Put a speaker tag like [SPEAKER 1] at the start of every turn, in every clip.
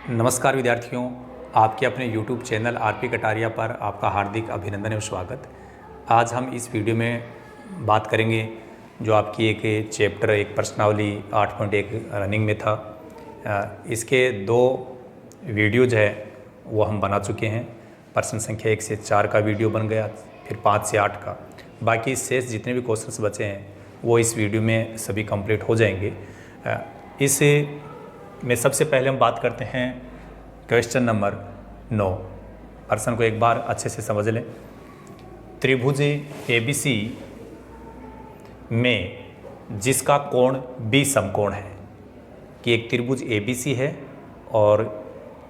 [SPEAKER 1] नमस्कार विद्यार्थियों, आपके अपने YouTube चैनल आरपी कटारिया पर आपका हार्दिक अभिनंदन एवं स्वागत। आज हम इस वीडियो में बात करेंगे जो आपकी एक चैप्टर एक प्रश्नावली 8.1 रनिंग में था। इसके 2 वीडियोज है वो हम बना चुके हैं। प्रश्न संख्या 1 से 4 का वीडियो बन गया, फिर 5 से 8 का। बाकी शेष जितने भी क्वेश्चंस बचे हैं वो इस वीडियो में सभी कंप्लीट हो जाएंगे। इस में सबसे पहले हम बात करते हैं क्वेश्चन नंबर 9। प्रश्न को एक बार अच्छे से समझ लें। त्रिभुज ABC में जिसका कोण B समकोण है, कि एक त्रिभुज ABC है और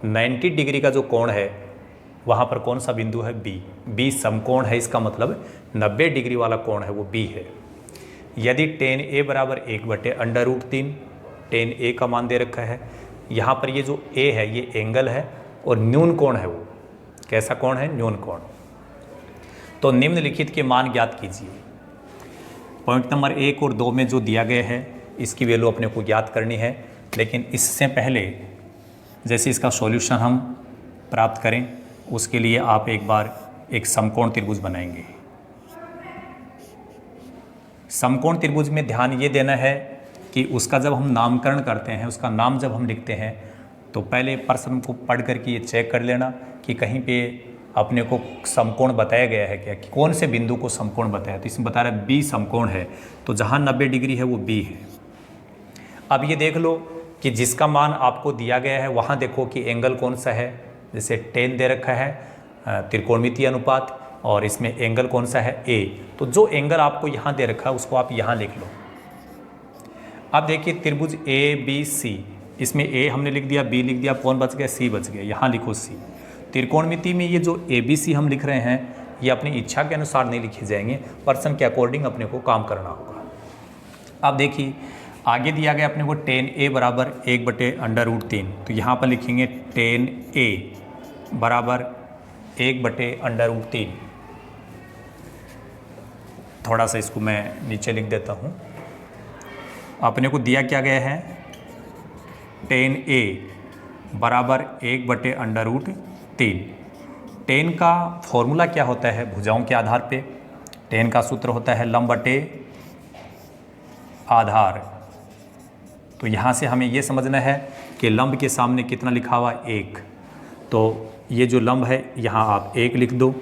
[SPEAKER 1] 90 डिग्री का जो कोण है वहाँ पर कौन सा बिंदु है B समकोण है। इसका मतलब 90 डिग्री वाला कोण है वो B है। यदि tan A बराबर 1/√3, tan A का मान दे रखा है। यहाँ पर ये जो A है ये एंगल है और न्यून कोण है, वो कैसा कोण है? न्यून कोण। तो निम्नलिखित के मान ज्ञात कीजिए। पॉइंट नंबर 1 और 2 में जो दिया गया है इसकी वैल्यू अपने को ज्ञात करनी है, लेकिन इससे पहले जैसे इसका सॉल्यूशन हम प्राप्त करें उसके लिए आप एक बार एक समकोण त्रिभुज बनाएंगे। समकोण त्रिभुज में ध्यान ये देना है कि उसका जब हम नामकरण करते हैं, उसका नाम जब हम लिखते हैं तो पहले प्रश्न को पढ़ करके ये चेक कर लेना कि कहीं पे अपने को समकोण बताया गया है क्या, कि कौन से बिंदु को समकोण बताया। तो इसमें बता रहा है B समकोण है, तो जहाँ 90 डिग्री है वो B है। अब ये देख लो कि जिसका मान आपको दिया गया है वहाँ देखो कि एंगल कौन सा है। जैसे tan दे रखा है त्रिकोणमितीय अनुपात, और इसमें एंगल कौन सा है A। तो जो एंगल आपको यहाँ दे रखा है उसको आप यहाँ लिख लो। अब देखिए त्रिभुज ABC, इसमें A हमने लिख दिया, B लिख दिया, कौन बच गया? C बच गया, यहाँ लिखो C। त्रिकोणमिति में ये जो ABC हम लिख रहे हैं ये अपनी इच्छा के अनुसार नहीं लिखे जाएंगे, प्रश्न के अकॉर्डिंग अपने को काम करना होगा। अब देखिए आगे दिया गया अपने को tan A बराबर 1/√3, तो यहाँ पर लिखेंगे tan A बराबर 1/√3। थोड़ा सा इसको मैं नीचे लिख देता हूँ। अपने को दिया क्या गया है? tan A बराबर 1/√3। tan का फॉर्मूला क्या होता है? भुजाओं के आधार पे tan का सूत्र होता है लंब बटे आधार। तो यहाँ से हमें ये समझना है कि लंब के सामने कितना लिखा हुआ? 1। तो ये जो लंब है यहाँ आप 1 लिख दो।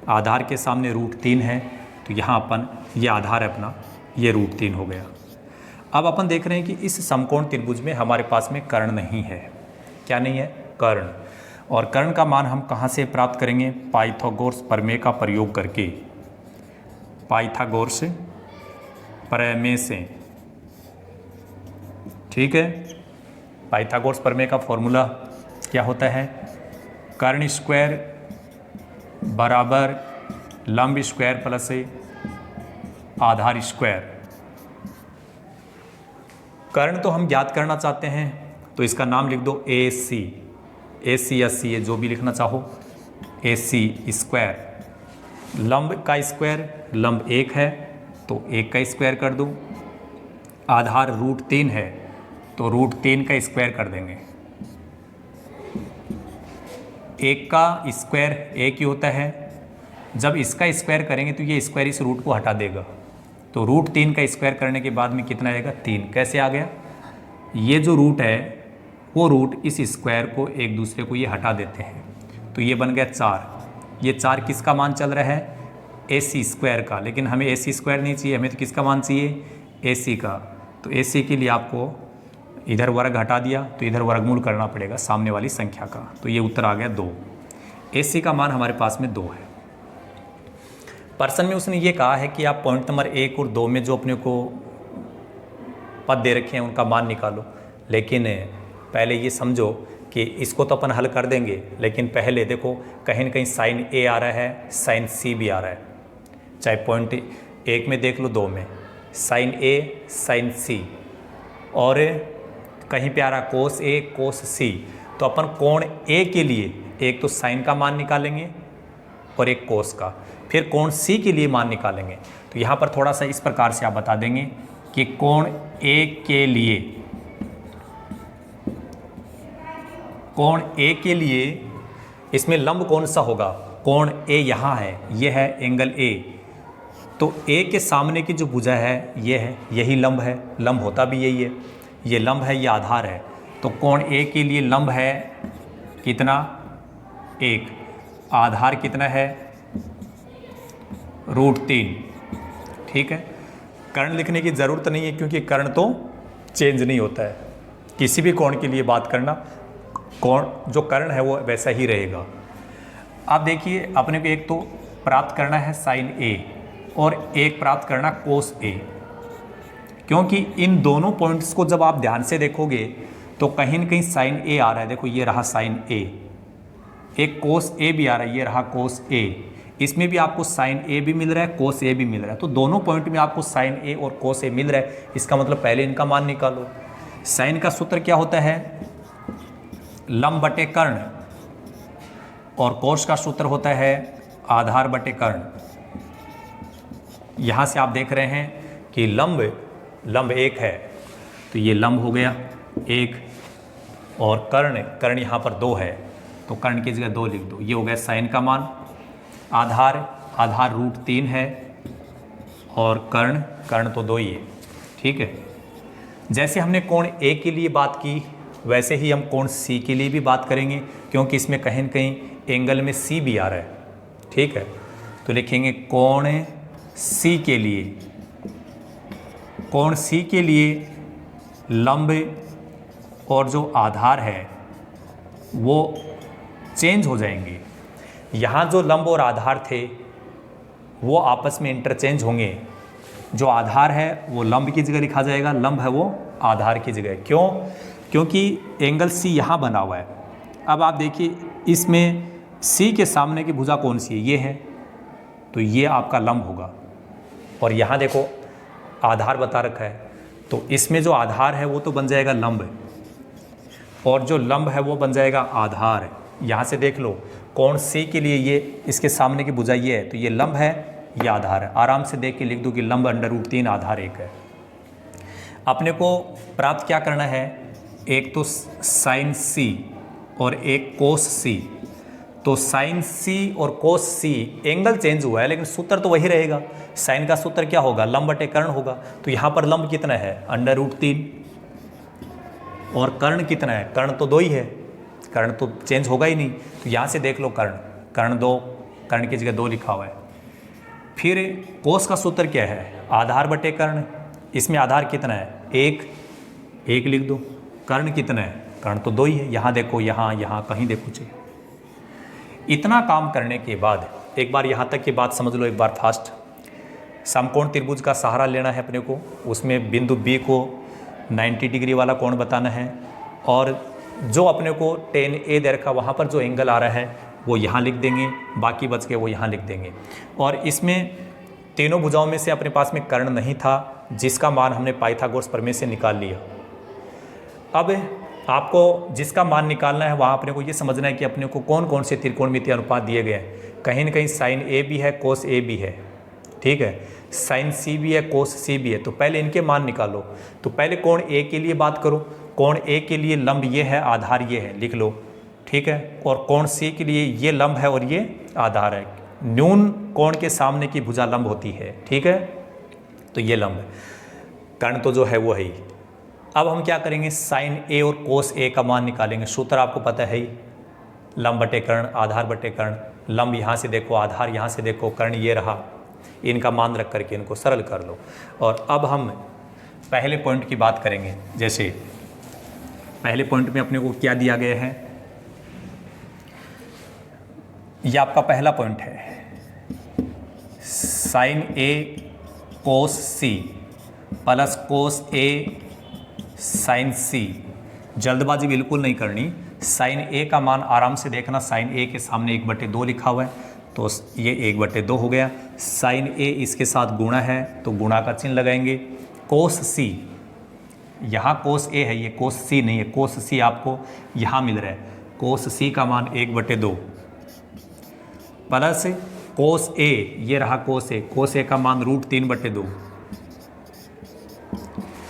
[SPEAKER 1] आधार के सामने √3 है, तो यहाँ अपन ये आधार है अपना, ये √3 हो गया। अब अपन देख रहे हैं कि इस समकोण त्रिभुज में हमारे पास में कर्ण नहीं है। क्या नहीं है? कर्ण। और कर्ण का मान हम कहाँ से प्राप्त करेंगे? पाइथागोरस प्रमेय का प्रयोग करके। पाइथागोरस प्रमेय से, ठीक है। पाइथागोरस प्रमेय का फॉर्मूला क्या होता है? कर्ण स्क्वायर बराबर लंब स्क्वायर प्लस आधार स्क्वायर। कर्ण तो हम ज्ञात करना चाहते हैं, तो इसका नाम लिख दो AC या C, जो भी लिखना चाहो, AC स्क्वायर। लंब का स्क्वायर, लंब 1 है तो 1 का स्क्वायर कर दो। आधार √3 है तो √3 का स्क्वायर कर देंगे। 1 का स्क्वायर 1 ही होता है। जब इसका स्क्वायर करेंगे तो ये स्क्वायर इस रूट को हटा देगा, तो √3 का स्क्वायर करने के बाद में कितना आएगा? 3। कैसे आ गया? ये जो रूट है वो रूट इस स्क्वायर को एक दूसरे को ये हटा देते हैं, तो ये बन गया 4। ये 4 किसका मान चल रहा है? AC स्क्वायर का। लेकिन हमें AC स्क्वायर नहीं चाहिए, हमें तो किसका मान चाहिए? AC का। तो AC के लिए आपको इधर वर्ग हटा दिया तो इधर वर्गमूल करना पड़ेगा सामने वाली संख्या का, तो ये उत्तर आ गया 2। AC का मान हमारे पास में 2 है। प्रश्न में उसने ये कहा है कि आप पॉइंट नंबर 1 और 2 में जो अपने को पद दे रखे हैं उनका मान निकालो। लेकिन पहले ये समझो कि इसको तो अपन हल कर देंगे, लेकिन पहले देखो कहीं ना कहीं साइन A आ रहा है, साइन C भी आ रहा है। चाहे पॉइंट 1 में देख लो, 2 में साइन A साइन C, और कहीं पे आ रहा कोस A कोस C। तो अपन कोण A के लिए एक तो साइन का मान निकालेंगे और एक कोस का, फिर कोण C के लिए मान निकालेंगे। तो यहाँ पर थोड़ा सा इस प्रकार से आप बता देंगे कि कोण A के लिए कोण ए के लिए इसमें लंब कौन सा होगा, कोण ए यहाँ है, ये है एंगल ए, तो ए के सामने की जो भुजा है ये है, यही लंब है, लंब होता भी यही है, ये लंब है, ये आधार है। तो कोण ए के लिए लंब है कितना, 1, आधार कितना है, √3। ठीक है, कर्ण लिखने की ज़रूरत नहीं है क्योंकि कर्ण तो चेंज नहीं होता है, किसी भी कोण के लिए बात करना, कोण जो कर्ण है वो वैसा ही रहेगा। अब देखिए अपने को एक तो प्राप्त करना है साइन ए और एक प्राप्त करना कोस ए, क्योंकि इन दोनों पॉइंट्स को जब आप ध्यान से देखोगे तो कहीं न कहीं साइन ए आ रहा है, देखो ये रहा साइन ए, एक कोस ए भी आ रहा है, ये रहा कोस ए, इसमें भी आपको साइन ए भी मिल रहा है, कोस ए भी मिल रहा है, तो दोनों पॉइंट में आपको साइन ए और कोस ए मिल रहा है। इसका मतलब पहले इनका मान निकालो। साइन का सूत्र क्या होता है, लंब बटे कर्ण, और कोस का सूत्र होता है आधार बटे कर्ण। यहाँ से आप देख रहे हैं कि लंब 1 है, तो ये लंब हो गया 1, और कर्ण यहाँ पर 2 है, तो कर्ण की जगह 2 लिख दो, ये हो गया साइन का मान। आधार √3 है, और कर्ण तो 2 ही है। ठीक है, जैसे हमने कोण ए के लिए बात की वैसे ही हम कोण सी के लिए भी बात करेंगे, क्योंकि इसमें कहीं न कहीं एंगल में सी भी आ रहा है। ठीक है, तो लिखेंगे कोण सी के लिए, कोण सी के लिए लंब और जो आधार है वो चेंज हो जाएंगे। यहाँ जो लंब और आधार थे वो आपस में इंटरचेंज होंगे, जो आधार है वो लंब की जगह लिखा जाएगा, लंब है वो आधार की जगह। क्यों, क्योंकि एंगल सी यहाँ बना हुआ है। अब आप देखिए इसमें सी के सामने की भुजा कौन सी है, ये है, तो ये आपका लंब होगा, और यहाँ देखो आधार बता रखा है, तो इसमें जो आधार है वो तो बन जाएगा लंब, और जो लंब है वो बन जाएगा आधार। यहाँ से देख लो कोण सी के लिए ये इसके सामने की भुजा ये है, तो ये लंब है, ये आधार है। आराम से देख के लिख दो कि लंब √3 आधार 1 है। अपने को प्राप्त क्या करना है, एक तो साइन सी और एक कोस सी। तो साइन सी और कोस सी एंगल चेंज हुआ है लेकिन सूत्र तो वही रहेगा। साइन का सूत्र क्या होगा, लंब बटे कर्ण होगा। तो यहाँ पर लंब कितना है, √3, और कर्ण कितना है, कर्ण तो 2 ही है, कर्ण तो चेंज होगा ही नहीं। तो यहाँ से देख लो कर्ण 2, कर्ण की जगह 2 लिखा हुआ है। फिर कोस का सूत्र क्या है, आधार बटे कर्ण, इसमें आधार कितना है, 1 लिख दो। कर्ण कितना है, कर्ण तो 2 ही है, यहाँ देखो, यहाँ कहीं देखो चाहिए। इतना काम करने के बाद एक बार यहाँ तक की बात समझ लो एक बार फास्ट। समकोण त्रिभुज का सहारा लेना है अपने को, उसमें बिंदु बी को 90 डिग्री वाला कोण बताना है, और जो अपने को tan A दे रखा वहाँ पर जो एंगल आ रहा है वो यहाँ लिख देंगे, बाकी बच के वो यहाँ लिख देंगे। और इसमें तीनों भुजाओं में से अपने पास में कर्ण नहीं था, जिसका मान हमने पाइथागोरस प्रमेय से निकाल लिया। अब आपको जिसका मान निकालना है वहाँ अपने को ये समझना है कि अपने को कौन कौन से त्रिकोणमितीय अनुपात दिए गए हैं। कहीं न कहीं साइन ए भी है, कोस ए भी है, ठीक है, साइन सी भी है, कोस सी भी है। तो पहले इनके मान निकालो। तो पहले कोण ए के लिए बात करो। कोण ए के लिए लंब ये है, आधार ये है, लिख लो, ठीक है। और कोण सी के लिए ये लंब है और ये आधार है। न्यून कोण के सामने की भुजा लंब होती है, ठीक है, तो ये लंब है। कर्ण तो जो है वो है ही। अब हम क्या करेंगे, साइन ए और कोस ए का मान निकालेंगे। सूत्र आपको पता है ही, लंब बटे कर्ण, आधार बटे कर्ण। लंब यहाँ से देखो, आधार यहाँ से देखो, कर्ण ये रहा। इनका मान रख करके इनको सरल कर लो। और अब हम पहले पॉइंट की बात करेंगे। जैसे पहले पॉइंट में अपने को क्या दिया गया है, ये आपका पहला पॉइंट है, साइन ए कोस सी प्लस कोस ए साइन सी। जल्दबाजी बिल्कुल नहीं करनी। साइन ए का मान आराम से देखना, साइन ए के सामने 1/2 लिखा हुआ है, तो ये 1/2 हो गया। साइन ए इसके साथ गुणा है तो गुणा का चिन्ह लगाएंगे। कोस सी, यहाँ कोस ए है, ये कोस सी नहीं है। कोस सी आपको यहाँ मिल रहा है। कोस सी का मान 1/2 प्लस कोस ए, ये रहा कोस ए। कोस ए का मान √3/2।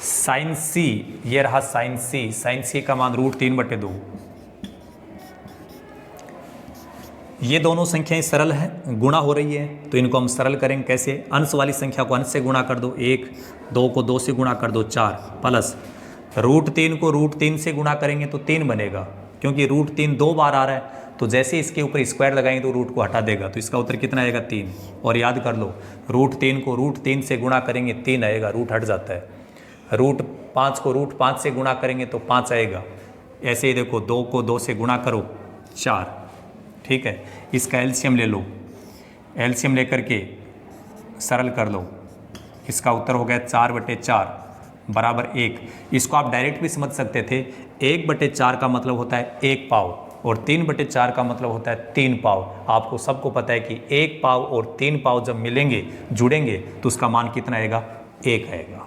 [SPEAKER 1] साइन सी, ये रहा साइन सी। साइन सी का मान √3/2। ये दोनों संख्याएं सरल हैं, गुणा हो रही है, तो इनको हम सरल करेंगे कैसे? अंश वाली संख्या को अंश से गुणा कर दो 1, 2 को 2 से गुणा कर दो 4, प्लस √3 को √3 से गुणा करेंगे तो 3 बनेगा, क्योंकि √3 2 बार आ रहा है, तो जैसे इसके ऊपर स्क्वायर लगाएंगे तो रूट को हटा देगा, तो इसका उत्तर कितना आएगा? 3। और याद कर लो, √3 को √3 से गुणा करेंगे 3 आएगा, रूट हट जाता है। √5 को √5 से गुणा करेंगे तो 5 आएगा। ऐसे ही देखो, 2 को 2 से गुणा करो 4, ठीक है। इसका एलसीएम ले लो, एलसीएम लेकर के सरल कर लो, इसका उत्तर हो गया 4/4 बराबर 1। इसको आप डायरेक्ट भी समझ सकते थे, 1/4 का मतलब होता है 1 पाव और 3/4 का मतलब होता है 3 पाव। आपको सबको पता है कि 1 पाव और 3 पाव जब मिलेंगे, जुड़ेंगे, तो उसका मान कितना आएगा? 1 आएगा।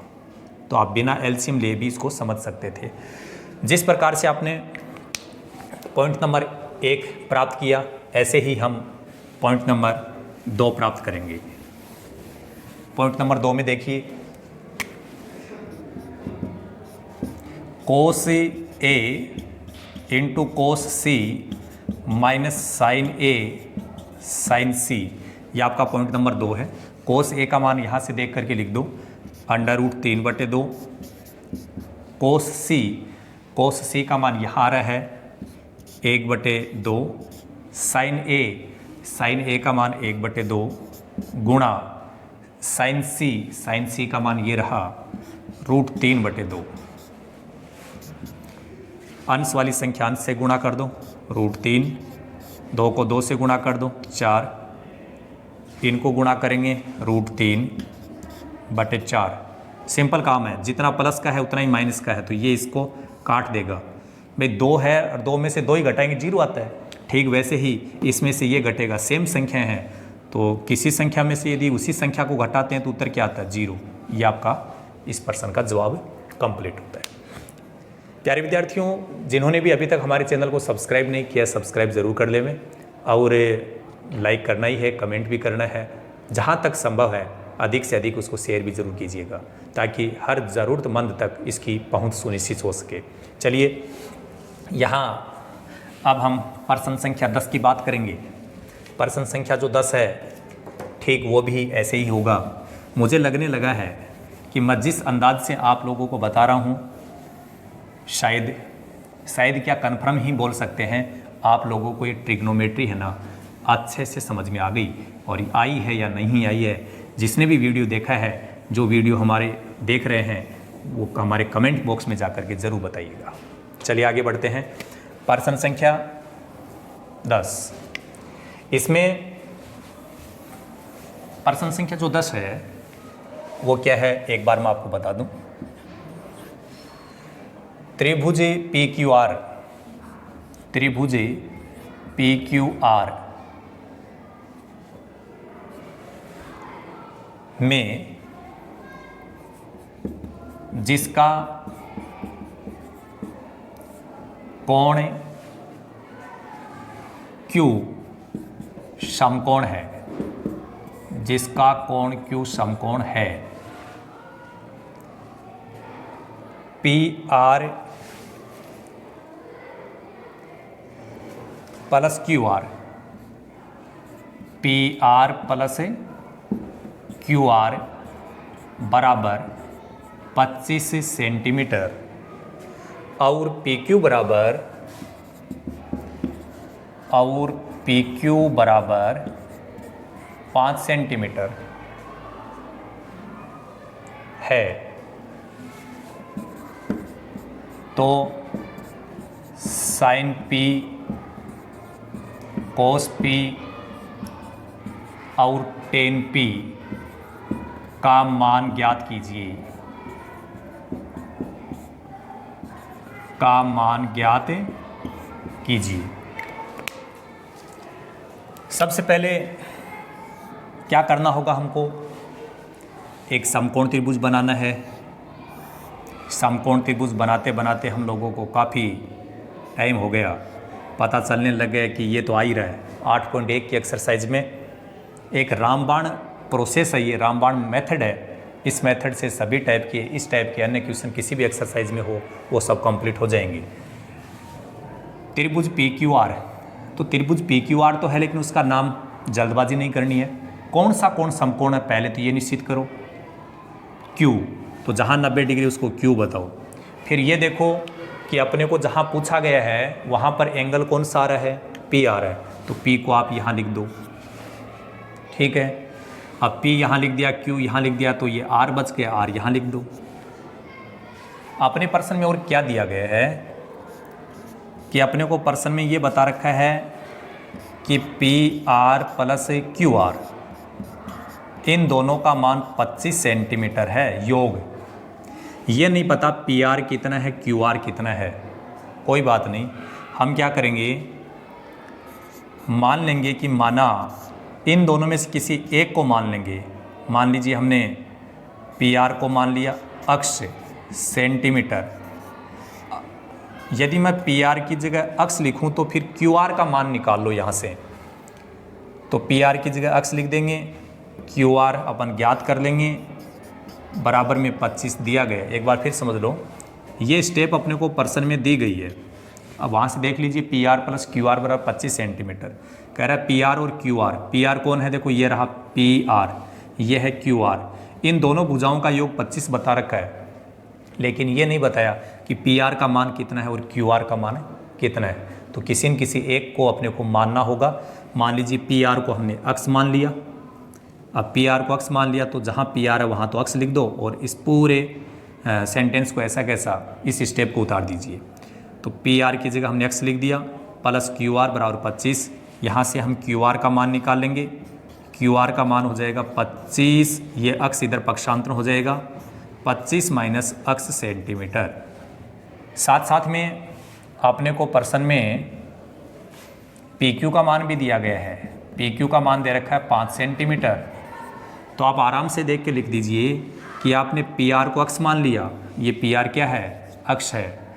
[SPEAKER 1] तो आप बिना एलसीएम लिए भी इसको समझ सकते थे। जिस प्रकार से आपने पॉइंट नंबर 1 प्राप्त किया, ऐसे ही हम पॉइंट नंबर 2 प्राप्त करेंगे। पॉइंट नंबर 2 में देखिए, cos A into cos C minus sin A sin C, ये आपका पॉइंट नंबर 2 है। cos A का मान यहाँ से देख करके लिख दो, √3/2। cos C का मान यहाँ आ रहा है 1/2, sin A का मान 1/2 गुणा sin C का मान ये रहा √3/2। अंश वाली संख्या अंश से गुणा कर दो, √3, 2 को 2 से गुणा कर दो 4, इनको गुणा करेंगे √3/4। सिंपल काम है, जितना प्लस का है उतना ही माइनस का है, तो ये इसको काट देगा। भाई 2 है और 2 में से 2 ही घटाएंगे 0 आता है, ठीक वैसे ही इसमें से ये घटेगा। सेम संख्या है तो किसी संख्या में से यदि उसी संख्या को घटाते हैं तो उत्तर क्या आता है? 0। ये आपका इस प्रश्न का जवाब कंप्लीट होता है। प्यारे विद्यार्थियों, जिन्होंने भी अभी तक हमारे चैनल को सब्सक्राइब नहीं किया, सब्सक्राइब ज़रूर कर लें और लाइक करना ही है, कमेंट भी करना है, जहाँ तक संभव है अधिक से अधिक उसको शेयर भी ज़रूर कीजिएगा, ताकि हर ज़रूरतमंद तक इसकी पहुंच सुनिश्चित हो सके। चलिए, यहाँ अब हम प्रश्न संख्या 10 की बात करेंगे। प्रश्न संख्या जो 10 है, ठीक वो भी ऐसे ही होगा। मुझे लगने लगा है कि मैं जिस अंदाज से आप लोगों को बता रहा हूँ, शायद क्या कन्फर्म ही बोल सकते हैं, आप लोगों को ये ट्रिग्नोमेट्री है ना अच्छे से समझ में आ गई, और आई है या नहीं आई है। जिसने भी वीडियो देखा है, जो वीडियो हमारे देख रहे हैं, वो हमारे कमेंट बॉक्स में जाकर के ज़रूर बताइएगा। चलिए आगे बढ़ते हैं। प्रश्न संख्या 10, इसमें प्रश्न संख्या जो 10 है वो क्या है, एक बार मैं आपको बता दूं। त्रिभुज PQR में जिसका कोण Q समकोण है, जिसका कोण Q समकोण है, PR plus QR, PR plus QR बराबर 25 सेंटीमीटर और PQ बराबर 5 सेंटीमीटर है, तो sin P cos P और tan P का मान ज्ञात कीजिए, सबसे पहले क्या करना होगा हमको, एक समकोण त्रिभुज बनाना है। समकोण त्रिभुज बनाते बनाते हम लोगों को काफ़ी टाइम हो गया, पता चलने लग गया कि ये तो आ ही रहा है। 8.1 की एक्सरसाइज में एक रामबाण प्रोसेस है, ये रामबाण मेथड है। इस मेथड से सभी टाइप के, इस टाइप के अन्य क्वेश्चन किसी भी एक्सरसाइज में हो वो सब कंप्लीट हो जाएंगे। त्रिभुज PQR, तो त्रिभुज पी क्यू आर तो है, लेकिन उसका नाम जल्दबाजी नहीं करनी है। कौन समकोण है पहले तो ये निश्चित करो, क्यू, तो जहाँ 90 डिग्री उसको क्यू बताओ। फिर ये देखो कि अपने को जहाँ पूछा गया है वहाँ पर एंगल कौन सा आ रहा है, पी आ रहा है, तो पी को आप यहाँ लिख दो, ठीक है। अब पी यहाँ लिख दिया, क्यू यहाँ लिख दिया, तो ये आर बच गया, आर यहाँ लिख दो। अपने प्रश्न में और क्या दिया गया है कि अपने को प्रश्न में ये बता रखा है कि P R plus Q R इन दोनों का मान 25 सेंटीमीटर है योग। ये नहीं पता पी आर कितना है, क्यू आर कितना है। कोई बात नहीं, हम क्या करेंगे, मान लेंगे कि माना इन दोनों में से किसी एक को मान लेंगे। मान लीजिए हमने पी आर को मान लिया अक्ष सेंटीमीटर। यदि मैं पी आर की जगह अक्ष लिखूं तो फिर क्यू आर का मान निकाल लो यहाँ से। तो पी आर की जगह अक्ष लिख देंगे, क्यू आर अपन ज्ञात कर लेंगे, बराबर में 25 दिया गया। एक बार फिर समझ लो, ये स्टेप अपने को प्रश्न में दी गई है। अब वहाँ से देख लीजिए P R plus Q are बराबर 25 सेंटीमीटर। कह रहा है पी आर और क्यू आर। पी आर कौन है, देखो ये रहा पी आर, ये है क्यू आर। इन दोनों भुजाओं का योग 25 बता रखा है, लेकिन ये नहीं बताया कि पी आर का मान कितना है और क्यू आर का मान कितना है। तो किसी न किसी एक को अपने को मानना होगा। मान लीजिए पी आर को हमने अक्ष मान लिया। अब पी आर को अक्ष मान लिया तो जहाँ पी आर है वहाँ तो अक्ष लिख दो और इस पूरे सेंटेंस को ऐसा कैसा इस स्टेप को उतार दीजिए। तो पी आर की जगह हमने अक्ष लिख दिया प्लस क्यू आर बराबर 25। यहाँ से हम क्यू आर का मान निकाल लेंगे। क्यू आर का मान हो जाएगा 25, ये अक्ष इधर पक्षांतर हो जाएगा 25 माइनस अक्ष सेंटीमीटर। साथ साथ में आपने को प्रश्न में पी क्यू का मान भी दिया गया है। पी क्यू का मान दे रखा है 5 सेंटीमीटर। तो आप आराम से देख के लिख दीजिए कि आपने पी आर को अक्ष मान लिया, ये पी आर क्या है, अक्ष है।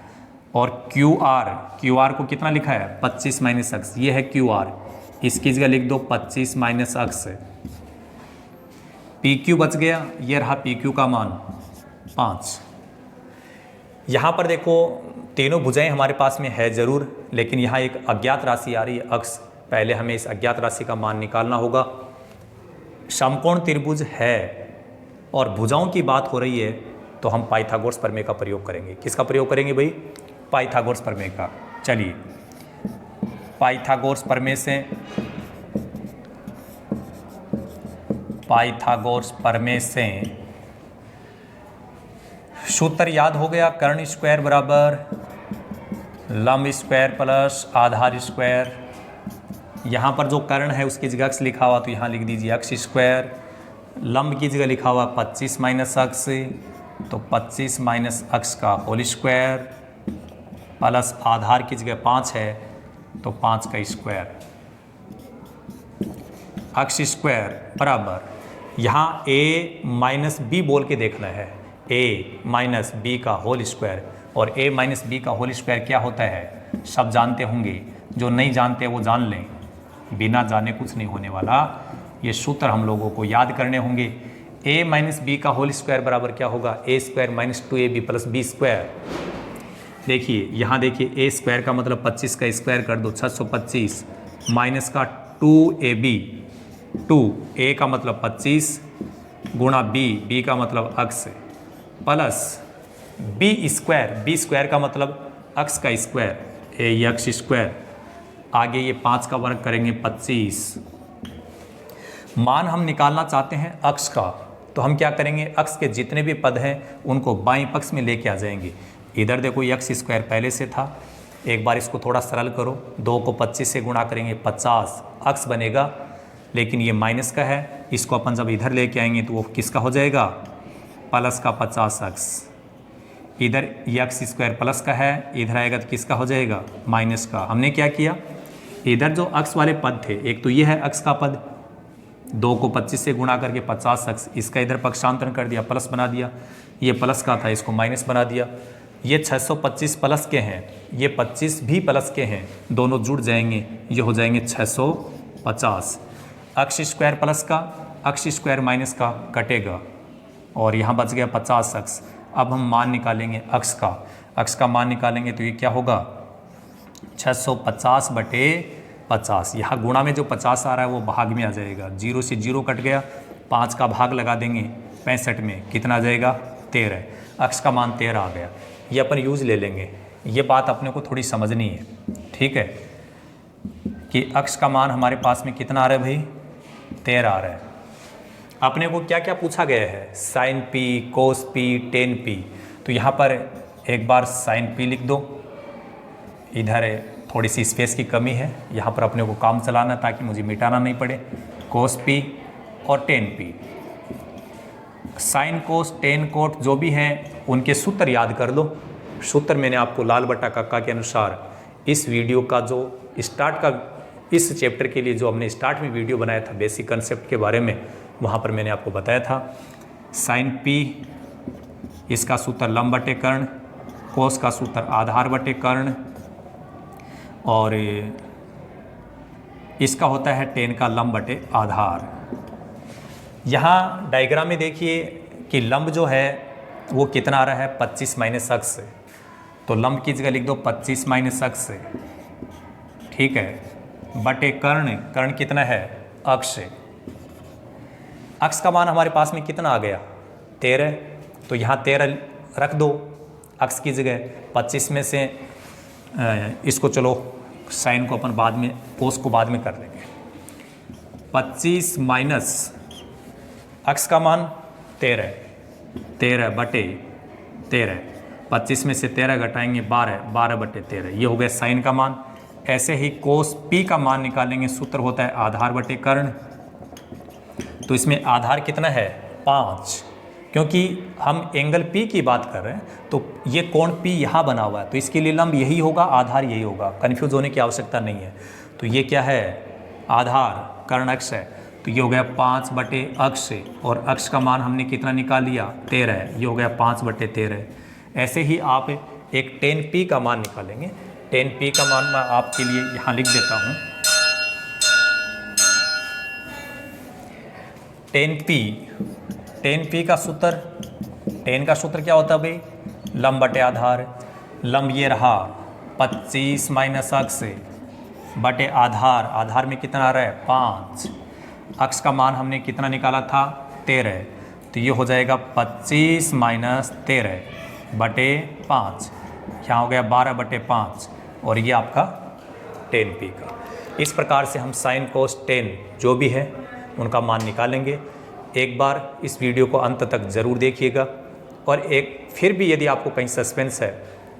[SPEAKER 1] और क्यू आर को कितना लिखा है, 25 माइनस अक्ष, ये है क्यू आर। इसकी जगह लिख दो 25 माइनस अक्ष। पी क्यू बच गया, ये रहा पी क्यू का मान 5। यहाँ पर देखो तीनों भुजाएं हमारे पास में है ज़रूर, लेकिन यहाँ एक अज्ञात राशि आ रही है अक्ष। पहले हमें इस अज्ञात राशि का मान निकालना होगा। समकोण त्रिभुज है और भुजाओं की बात हो रही है तो हम पाइथागोरस प्रमेय का प्रयोग करेंगे। किसका प्रयोग करेंगे भाई, पाइथागोरस प्रमेय का। चलिए पाइथागोरस प्रमेय से सूत्र याद हो गया, कर्ण स्क्वायर बराबर लंब स्क्वायर प्लस आधार स्क्वायर। यहाँ पर जो कर्ण है उसकी जगह अक्ष लिखा हुआ तो यहाँ लिख दीजिए अक्ष स्क्वायर। लंब की जगह लिखा हुआ 25 माइनस अक्ष, तो 25 माइनस अक्ष का होल स्क्वायर प्लस आधार की जगह 5 है तो 5 का स्क्वायर। अक्ष स्क्वायर बराबर यहाँ a माइनस बी बोल के देखना है, a माइनस बी का होल स्क्वायर। और a माइनस बी का होल स्क्वायर क्या होता है सब जानते होंगे, जो नहीं जानते वो जान लें, बिना जाने कुछ नहीं होने वाला। ये सूत्र हम लोगों को याद करने होंगे। a माइनस बी का होल स्क्वायर बराबर क्या होगा, a square minus 2ab plus B square. देखिए यहाँ देखिए a स्क्वायर का मतलब 25 का स्क्वायर कर दो 625 माइनस का 2ab, 2a का मतलब 25 गुणा b का मतलब अक्ष प्लस b स्क्वायर का मतलब अक्ष का स्क्वायर, ये अक्ष स्क्वायर। आगे ये 5 का वर्ग करेंगे 25। मान हम निकालना चाहते हैं अक्ष का, तो हम क्या करेंगे, अक्ष के जितने भी पद हैं उनको बाईं पक्ष में लेके आ जाएंगे। इधर देखो ये अक्ष स्क्वायर पहले से था, एक बार इसको थोड़ा सरल करो, 2 को 25 से गुणा करेंगे 50 अक्ष बनेगा, लेकिन ये माइनस का है। इसको अपन जब इधर लेके आएंगे तो वो किसका हो जाएगा, प्लस का 50 अक्ष। इधर ये अक्ष स्क्वायर प्लस का है, इधर आएगा तो किसका हो जाएगा, माइनस का। हमने क्या किया, इधर जो अक्ष वाले पद थे, एक तो ये है अक्ष का पद, 2 को 25 से गुणा करके 50 अक्ष, इसका इधर पक्षांतरण कर दिया, प्लस बना दिया। ये प्लस का था, इसको माइनस बना दिया। ये 625 प्लस के हैं, ये 25 भी प्लस के हैं, दोनों जुड़ जाएंगे, ये हो जाएंगे 650। अक्ष स्क्वायर प्लस का, अक्ष स्क्वायर माइनस का कटेगा और यहाँ बच गया 50 अक्ष। अब हम मान निकालेंगे अक्ष का, अक्ष का मान निकालेंगे तो ये क्या होगा, 650 बटे 50। यहाँ गुणा में जो 50 आ रहा है वो भाग में आ जाएगा, 0 से 0 कट गया, 5 का भाग लगा देंगे 65 में, कितना आ जाएगा 13। अक्स का मान 13 आ गया। ये अपन यूज़ ले लेंगे, ये बात अपने को थोड़ी समझनी है, ठीक है, कि अक्स का मान हमारे पास में कितना आ रहा है भाई, 13 आ रहा है। अपने को क्या क्या पूछा गया है, साइन पी, कोस पी, टेन पी। तो यहाँ पर एक बार साइन पी लिख दो, इधर थोड़ी सी स्पेस की कमी है, यहाँ पर अपने को काम चलाना ताकि मुझे मिटाना नहीं पड़े। कोस पी और ten P, sine cos ten coat जो भी हैं उनके सूत्र याद कर लो। सूत्र मैंने आपको लाल बट्टा कक्का के अनुसार इस वीडियो का जो स्टार्ट का, इस चैप्टर के लिए जो हमने स्टार्ट में वीडियो बनाया था बेसिक कंसेप्ट के बारे में, वहाँ पर मैंने आपको बताया था। साइन पी, इसका सूत्र लंब बटे कर्ण, कोस का सूत्र आधार बटे कर्ण, और इसका होता है टेन का लंब बटे आधार। यहाँ डायग्राम में देखिए कि लंब जो है वो कितना आ रहा है, 25 माइनस अक्स। तो लंब की जगह लिख दो 25 माइनस अक्स, ठीक है, बटे कर्ण, कर्ण कितना है, अक्ष। अक्ष का मान हमारे पास में कितना आ गया, 13। तो यहाँ 13 रख दो अक्ष की जगह। 25 में से इसको चलो साइन को अपन बाद में, कोस को बाद में कर लेंगे। 25 माइनस अक्ष का मान 13, 13 बटे 13, 25 में से 13 घटाएंगे 12, 12 बटे 13, ये हो गया साइन का मान। ऐसे ही कोस पी का मान निकालेंगे, सूत्र होता है आधार बटे कर्ण। तो इसमें आधार कितना है, 5, क्योंकि हम एंगल पी की बात कर रहे हैं, तो ये कोण पी यहाँ बना हुआ है, तो इसके लिए लंब यही होगा, आधार यही होगा, कन्फ्यूज होने की आवश्यकता नहीं है। तो ये क्या है, आधार, कर्ण अक्ष है, तो ये हो गया 5 बटे अक्ष, और अक्ष का मान हमने कितना निकाल लिया, 13, ये हो गया 5 बटे 13। ऐसे ही आप एक टेन पी का मान निकालेंगे। टेन पी का मान मैं आपके लिए यहाँ लिख देता हूँ। टेन पी का सूत्र, टेन का सूत्र क्या होता है भाई, लंब बटे आधार। लंब ये रहा 25 माइनस अक्ष बटे आधार, आधार में कितना आ रहा है 5, अक्ष का मान हमने कितना निकाला था 13, तो ये हो जाएगा 25 माइनस 13 बटे 5, यहाँ हो गया 12 बटे 5, और ये आपका टेन पी का। इस प्रकार से हम साइन कोस टेन जो भी है उनका मान निकालेंगे। एक बार इस वीडियो को अंत तक ज़रूर देखिएगा, और एक फिर भी यदि आपको कहीं सस्पेंस है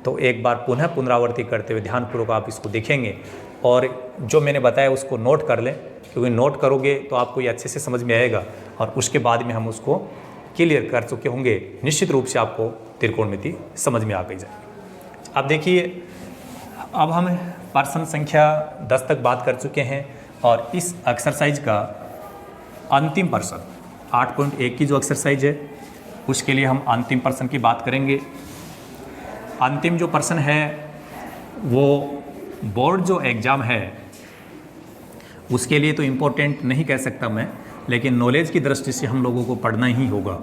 [SPEAKER 1] तो एक बार पुनः पुनरावृत्ति करते हुए ध्यानपूर्वक आप इसको देखेंगे, और जो मैंने बताया उसको नोट कर लें, क्योंकि नोट करोगे तो आपको ये अच्छे से समझ में आएगा, और उसके बाद में हम उसको क्लियर कर चुके होंगे, निश्चित रूप से आपको त्रिकोणमिति समझ में आ गई जाएगी। अब देखिए, अब हम प्रश्न संख्या 10 तक बात कर चुके हैं, और इस एक्सरसाइज का अंतिम प्रश्न 8.1 की जो एक्सरसाइज है उसके लिए हम अंतिम प्रश्न की बात करेंगे। अंतिम जो प्रश्न है वो बोर्ड जो एग्ज़ाम है उसके लिए तो इम्पोर्टेंट नहीं कह सकता मैं, लेकिन नॉलेज की दृष्टि से हम लोगों को पढ़ना ही होगा।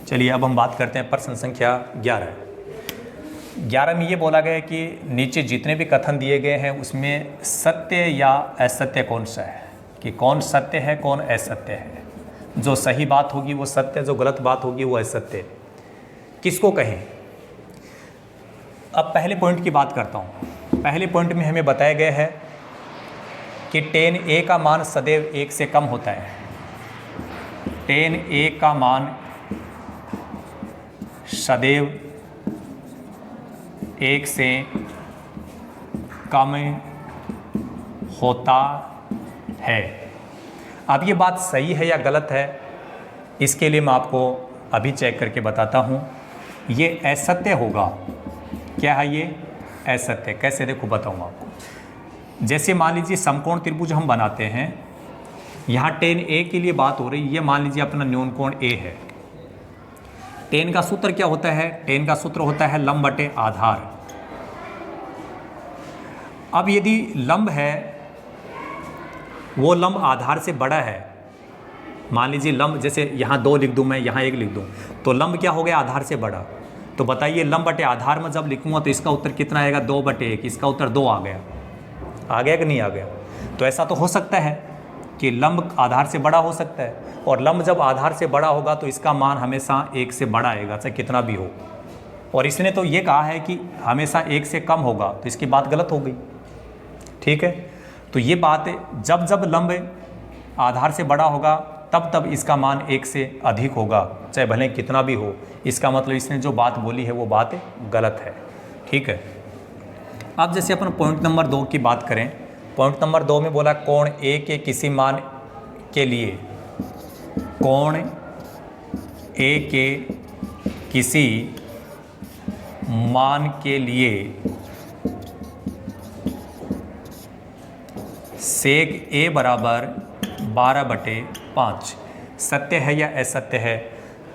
[SPEAKER 1] चलिए अब हम बात करते हैं प्रश्न संख्या 11 में ये बोला गया है कि नीचे जितने भी कथन दिए गए हैं उसमें सत्य या असत्य कौन सा है, कि कौन सत्य है कौन असत्य है, जो सही बात होगी वो सत्य, जो गलत बात होगी वो असत्य, किसको कहें। अब पहले पॉइंट की बात करता हूँ। पहले पॉइंट में हमें बताया गया है कि टेन ए का मान सदैव 1 से कम होता है। टेन ए का मान सदैव 1 से कम होता है। अब ये बात सही है या गलत है, इसके लिए मैं आपको अभी चेक करके बताता हूँ। ये असत्य होगा। क्या है ये? असत्य। कैसे? देखो बताऊँ आपको। जैसे मान लीजिए समकोण त्रिभुज हम बनाते हैं, यहाँ टेन ए के लिए बात हो रही है। ये मान लीजिए अपना न्यून कोण ए है। टेन का सूत्र क्या होता है? टेन का सूत्र होता है लंब बटे आधार। अब यदि लंब है वो लंब आधार से बड़ा है, मान लीजिए लंब, जैसे यहाँ 2 लिख दूँ मैं, यहाँ 1 लिख दूँ, तो लंब क्या हो गया? आधार से बड़ा। तो बताइए लंब बटे आधार में जब लिखूँगा तो इसका उत्तर कितना आएगा? 2/1। इसका उत्तर 2 आ गया। आ गया कि नहीं आ गया? तो ऐसा तो हो सकता है कि लंब आधार से बड़ा हो सकता है, और लंब जब आधार से बड़ा होगा तो इसका मान हमेशा 1 से बड़ा आएगा, चाहे कितना भी हो। और इसने तो ये कहा है कि हमेशा 1 से कम होगा, तो इसकी बात गलत हो गई। ठीक है, तो ये बात है, जब जब लंब आधार से बड़ा होगा तब तब इसका मान 1 से अधिक होगा, चाहे भले कितना भी हो। इसका मतलब इसने जो बात बोली है वो बात गलत है। ठीक है, अब जैसे अपन पॉइंट नंबर 2 की बात करें, पॉइंट नंबर 2 में बोला कोण ए के किसी मान के लिए, कोण ए के किसी मान के लिए सेक ए बराबर 12/5 सत्य है या असत्य है।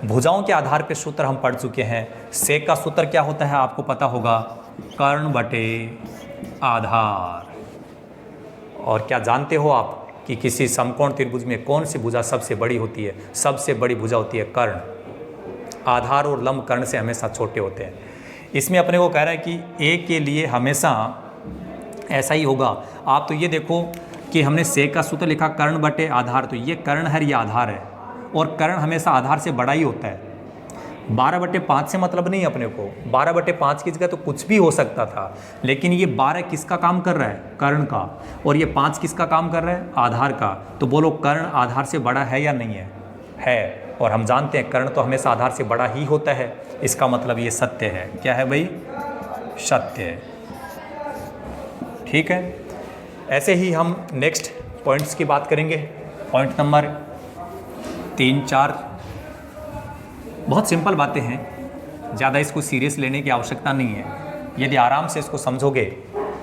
[SPEAKER 1] भुजाओं के आधार पर सूत्र हम पढ़ चुके हैं। सेक का सूत्र क्या होता है आपको पता होगा, कर्ण बटे आधार। और क्या जानते हो आप कि किसी समकोण त्रिभुज में कौन सी भुजा सबसे बड़ी होती है? सबसे बड़ी भुजा होती है कर्ण। आधार और लंब कर्ण से हमेशा छोटे होते हैं। इसमें अपने को कह रहा है कि ए के लिए हमेशा ऐसा ही होगा। आप तो ये देखो कि हमने सेक का सूत्र लिखा कर्ण बटे आधार, तो ये कर्ण है, ये आधार है, और कर्ण हमेशा आधार से बड़ा ही होता है। 12/5 से मतलब नहीं अपने को, 12/5 की जगह तो कुछ भी हो सकता था, लेकिन ये 12 किसका काम कर रहा है? कर्ण का। और ये 5 किसका काम कर रहा है? आधार का। तो बोलो कर्ण आधार से बड़ा है या नहीं है? है। और हम जानते हैं कर्ण तो हमेशा आधार से बड़ा ही होता है। इसका मतलब ये सत्य है। क्या है भाई? सत्य है। ठीक है, ऐसे ही हम नेक्स्ट पॉइंट्स की बात करेंगे। पॉइंट नंबर 3, 4 बहुत सिंपल बातें हैं, ज़्यादा इसको सीरियस लेने की आवश्यकता नहीं है। यदि आराम से इसको समझोगे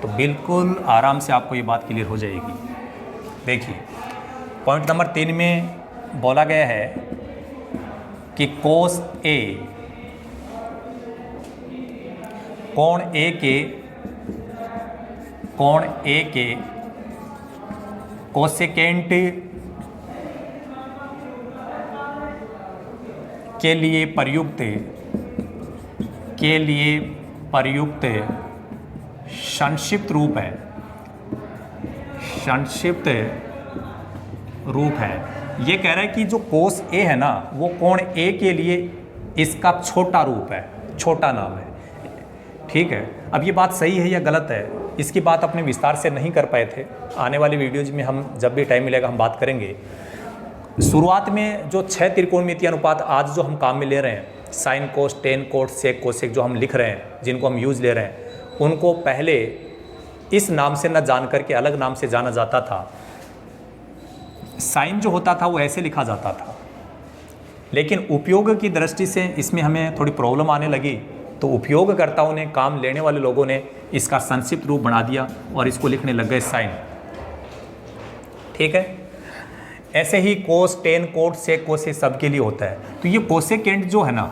[SPEAKER 1] तो बिल्कुल आराम से आपको ये बात क्लियर हो जाएगी। देखिए, पॉइंट नंबर 3 में बोला गया है कि कोस ए, कोण ए के कोसेकेंट के लिए प्रयुक्त संक्षिप्त रूप है। संक्षिप्त रूप है। ये कह रहा है कि जो कोस ए है ना, वो कोण ए के लिए इसका छोटा रूप है, छोटा नाम है। ठीक है, अब ये बात सही है या गलत है, इसकी बात अपने विस्तार से नहीं कर पाए थे। आने वाली वीडियोज में हम जब भी टाइम मिलेगा हम बात करेंगे। शुरुआत में जो 6 त्रिकोणमितीय अनुपात आज जो हम काम में ले रहे हैं, साइन कोस, टेन कोस, सेक कोसेक जो हम लिख रहे हैं, जिनको हम यूज ले रहे हैं, उनको पहले इस नाम से न जान करके अलग नाम से जाना जाता था। साइन जो होता था वो ऐसे लिखा जाता था, लेकिन उपयोग की दृष्टि से इसमें हमें थोड़ी प्रॉब्लम आने लगी, तो उपयोगकर्ताओं ने, काम लेने वाले लोगों ने इसका संक्षिप्त रूप बना दिया और इसको लिखने लग गए साइन। ठीक है, ऐसे ही कोस, टेन, कोट, सेक, कोसेक सबके लिए होता है। तो ये कोसेकेंट जो है ना,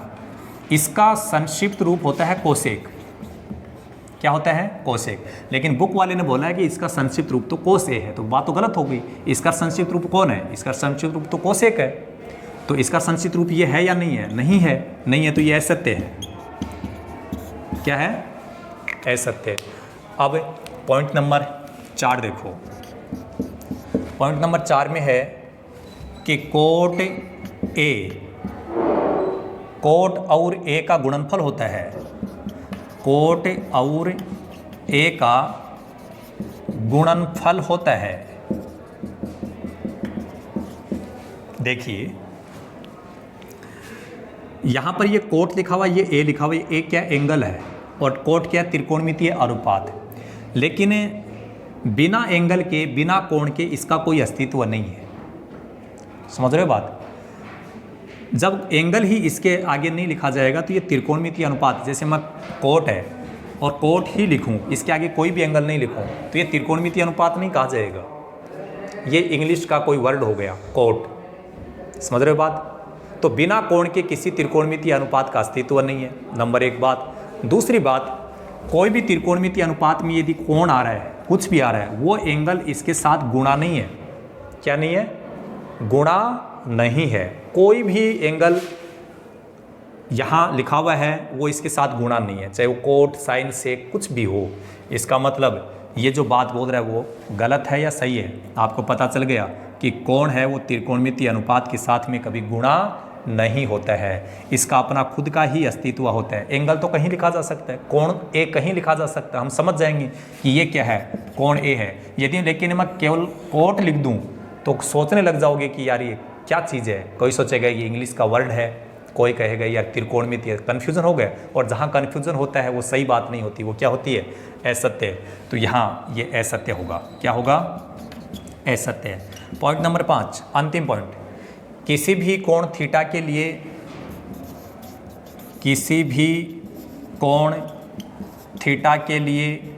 [SPEAKER 1] इसका संक्षिप्त रूप होता है कोसेक। क्या होता है? कोसेक। लेकिन बुक वाले ने बोला है कि इसका संक्षिप्त रूप तो कोस ए है, तो बात तो गलत हो गई। इसका संक्षिप्त रूप कौन है? इसका संक्षिप्त रूप तो कोसेक है। तो इसका संक्षिप्त रूप ये है या नहीं है? नहीं है। नहीं है तो ये असत्य है। क्या है? असत्य। अब पॉइंट नंबर 4 देखो। पॉइंट नंबर 4 में है कि कोट ए, कोट और ए का गुणनफल होता है। कोट और ए का गुणनफल होता है। देखिए, यहां पर ये कोट लिखा हुआ, ये ए लिखा हुआ, ये ए क्या? एंगल है, और कोट क्या? त्रिकोणमितीय अनुपात। लेकिन बिना एंगल के, बिना कोण के इसका कोई अस्तित्व नहीं है। समझ रहे हो बात? जब एंगल ही इसके आगे नहीं लिखा जाएगा तो ये त्रिकोणमितीय अनुपात, जैसे मैं कोट है और कोट ही लिखूं, इसके आगे कोई भी एंगल नहीं लिखूं, तो ये त्रिकोणमितीय अनुपात नहीं कहा जाएगा। ये इंग्लिश का कोई वर्ड हो गया, कोट। समझ रहे हो बात? तो बिना कोण के किसी त्रिकोणमितीय अनुपात का अस्तित्व नहीं है, नंबर 1 बात। दूसरी बात, कोई भी त्रिकोणमितीय अनुपात में यदि कोण आ रहा है, कुछ भी आ रहा है, वो एंगल इसके साथ गुणा नहीं है। क्या नहीं है? गुणा नहीं है। कोई भी एंगल यहाँ लिखा हुआ है वो इसके साथ गुणा नहीं है, चाहे वो कोट, साइन, सेक कुछ भी हो। इसका मतलब ये जो बात बोल रहा है वो गलत है या सही है? आपको पता चल गया कि कोण है वो त्रिकोणमितीय अनुपात के साथ में कभी गुणा नहीं होता है, इसका अपना खुद का ही अस्तित्व होता है। एंगल तो कहीं लिखा जा सकता है, कोण ए कहीं लिखा जा सकता है, हम समझ जाएंगे कि ये क्या है, कोण ए है। यदि लेकिन मैं केवल कोट लिख दूं तो सोचने लग जाओगे कि यार ये क्या चीज़ है। कोई सोचेगा ये इंग्लिश का वर्ड है, कोई कहेगा यार त्रिकोणमितीय, कन्फ्यूजन हो गया। और जहाँ कन्फ्यूजन होता है वो सही बात नहीं होती, वो क्या होती है, असत्य। तो यहाँ ये असत्य होगा, क्या होगा, असत्य। पॉइंट नंबर 5, अंतिम पॉइंट, किसी भी कोण थीटा के लिए, किसी भी कोण थीटा के लिए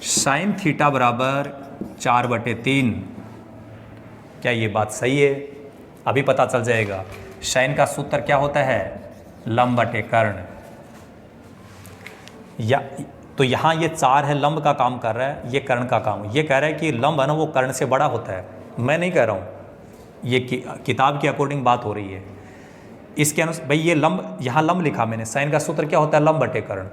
[SPEAKER 1] साइन थीटा बराबर 4/3। क्या ये बात सही है? अभी पता चल जाएगा। साइन का सूत्र क्या होता है, लंब बटे कर्ण। या तो यहाँ ये 4 है, लंब का काम कर रहा है, ये कर्ण का काम। ये कह रहा है कि लंब है ना वो कर्ण से बड़ा होता है। मैं नहीं कह रहा हूँ, ये किताब के अकॉर्डिंग बात हो रही है। इसके अनुसार भाई ये लंब, यहाँ लंब लिखा मैंने, साइन का सूत्र क्या होता है, लंब बटे कर्ण।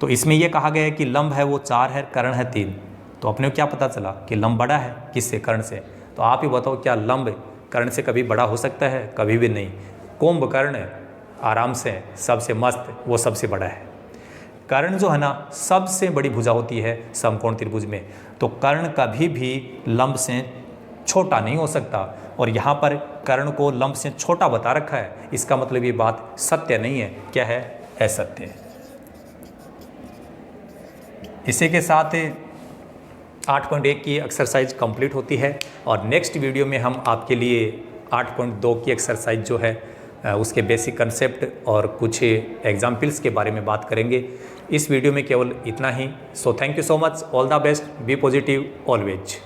[SPEAKER 1] तो इसमें ये कहा गया है कि लंब है वो 4 है, कर्ण है 3। तो अपने को क्या पता चला कि लंब बड़ा है, किससे, कर्ण से। तो आप ही बताओ क्या लंब कर्ण से कभी बड़ा हो सकता है? कभी भी नहीं। कुंभकर्ण आराम से सबसे मस्त, वो सबसे बड़ा है। कर्ण जो है ना सबसे बड़ी भुजा होती है समकोण त्रिभुज में। तो कर्ण कभी भी लंब से छोटा नहीं हो सकता। और यहाँ पर कर्ण को लंब से छोटा बता रखा है, इसका मतलब ये बात सत्य नहीं है। क्या है, असत्य। इसी के साथ 8.1 की एक्सरसाइज कंप्लीट होती है। और नेक्स्ट वीडियो में हम आपके लिए 8.2 की एक्सरसाइज जो है उसके बेसिक कंसेप्ट और कुछ एग्जाम्पल्स के बारे में बात करेंगे। इस वीडियो में केवल इतना ही। So thank you so much, all the best, be positive always.